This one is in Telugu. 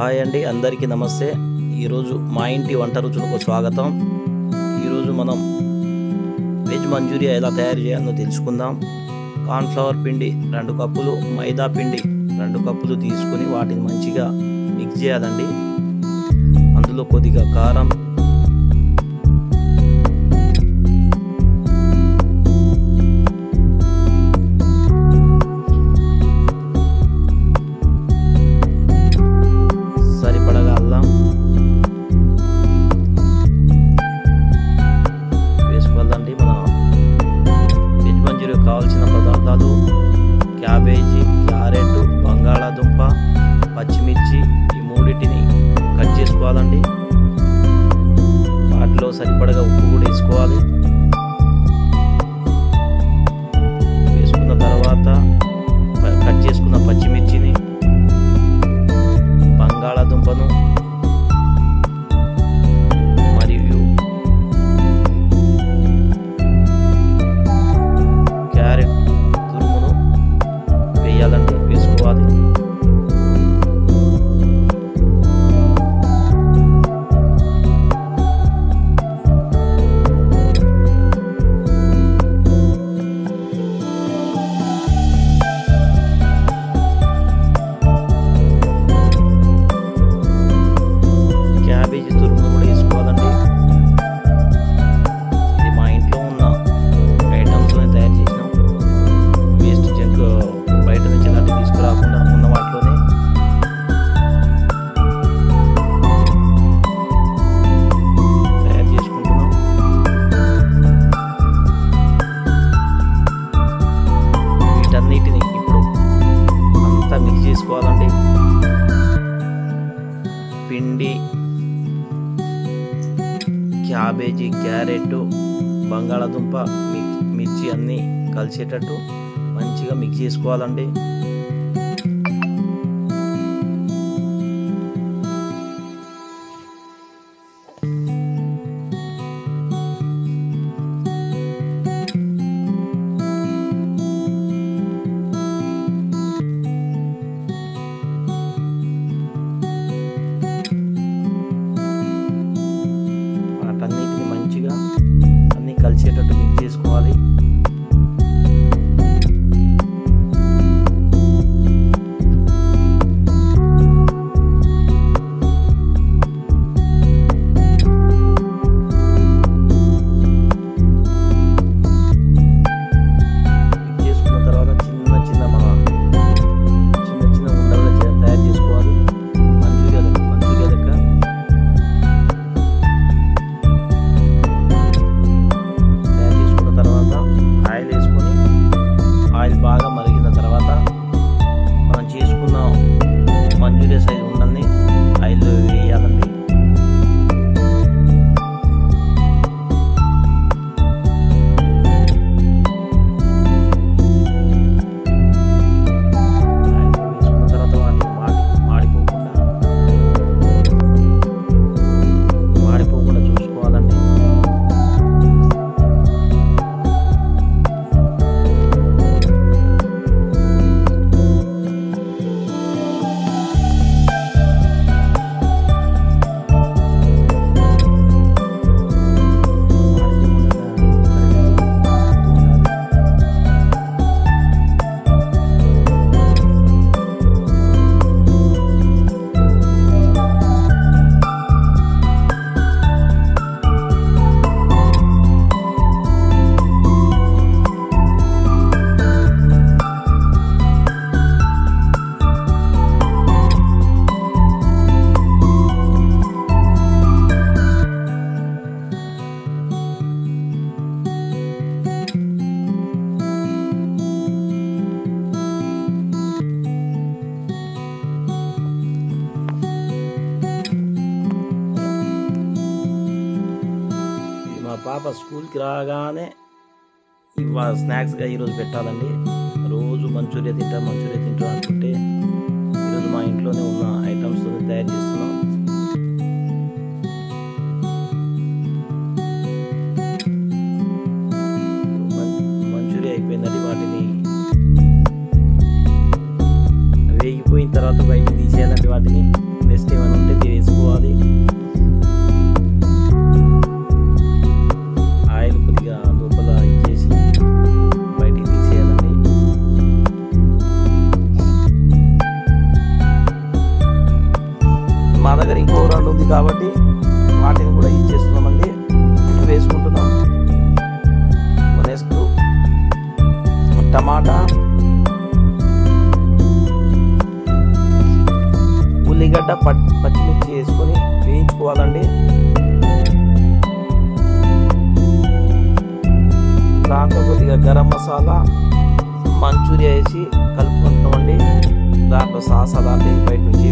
హాయ్ అండి, అందరికీ నమస్తే. ఈరోజు మా ఇంటి వంట రుచులకు స్వాగతం. ఈరోజు మనం వెజ్ మంచూరియా ఎలా తయారు చేయాలో తెలుసుకుందాం. కార్న్ఫ్లవర్ పిండి 2 కప్పులు, మైదా పిండి 2 కప్పులు తీసుకొని వాటిని మంచిగా మిక్స్ చేయాలండి. అందులో కొద్దిగా కారం, సరిపడగా అల్లం వేసుకోవాలండి. మన వెజ్ మంచూరియా కావాల్సిన పదార్థాలు క్యాబేజీ, క్యారెట్, బంగాళాదుంప, పచ్చిమిర్చి, ఈ మూడింటిని కట్ చేసుకోవాలండి. వాటిలో సరిపడగా ఉప్పు కూడా వేసుకోవాలి. వేసుకున్న తర్వాత కట్ చేసుకున్న పచ్చిమిర్చిని, బంగాళాదుంపను మరియు క్యారెట్ తురుమును వేయాలండి, వేసుకోవాలి. క్యాబేజీ తురుము కూడా వేసుకోవాలండి. ఇది మా ఇంట్లో ఉన్న ఐటమ్స్లో తయారు చేసినాం. వేస్ట్ జంక్ బయట నుంచి అలాంటివి తీసుకురాకుండా ఉన్న వాటిలోనే తయారు చేసుకుంటున్నాం. వీటన్నిటిని ఇప్పుడు అంతా మిక్స్ చేసుకోవాలండి. పిండి, క్యాబేజీ, క్యారెట్, బంగాళాదుంప, మిర్చి అన్నీ కలిసేటట్టు మంచిగా మిక్స్ చేసుకోవాలండి. వాటన్నిటిని మంచిగా అన్నీ కలిసేటట్టు మిక్స్ చేసుకోవాలి. మిక్స్ చేసుకున్న తర్వాత చిన్న చిన్న ఉండలుగా తయారు చేసుకోవాలి. మంచూరియా లెక్క తయారు చేసుకున్న తర్వాత ఆయిల్ వేసుకొని, ఆయిల్ బాగా మరిగిన తర్వాత మనం చేసుకున్న మంచూరియా సైజు ఉండల్ని ఆయిల్లో వేయాలండి. ఆయిల్లో వేసుకున్న తర్వాత వాటిని మాడిపోకుండా చూసుకోవాలండి. మా పాప స్కూల్కి రాగానే స్నాక్స్గా ఈరోజు పెట్టాలండి. రోజు మంచూరియా తింటా అనుకుంటే ఈరోజు మా ఇంట్లోనే ఉన్న ఐటమ్స్తో తయారు చేస్తున్నాం. మంచూరియా అయిపోయిందండి. వాటిని వేగిపోయిన తర్వాత బయటికి తీసేయాలండి. వాటిని నెక్స్ట్ దగ్గర ఇంకో 2 ఉంది కాబట్టి వాటిని కూడా ఇచ్చేస్తున్నామండి, వేసుకుంటున్నాం. నెక్స్ట్ టమాటా, ఉల్లిగడ్డ, పచ్చిమిర్చి వేసుకొని వేయించుకోవాలండి. దాంట్లో కొద్దిగా గరం మసాలా, మంచూరియా వేసి కలుపుకుంటున్నామండి. దాంట్లో సాస్ అలాంటివి బయట నుంచి